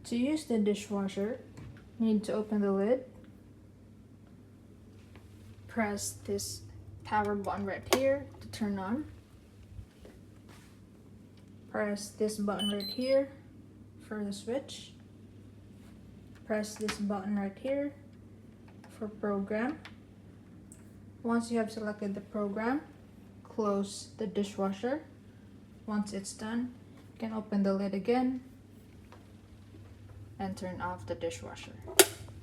To use the dishwasher, you need to open the lid, press this power button right here to turn on, press this button right here for the switch, press this button right here for program. Once you have selected the program, close the dishwasher. Once it's done, you can open the lid again and turn off the dishwasher.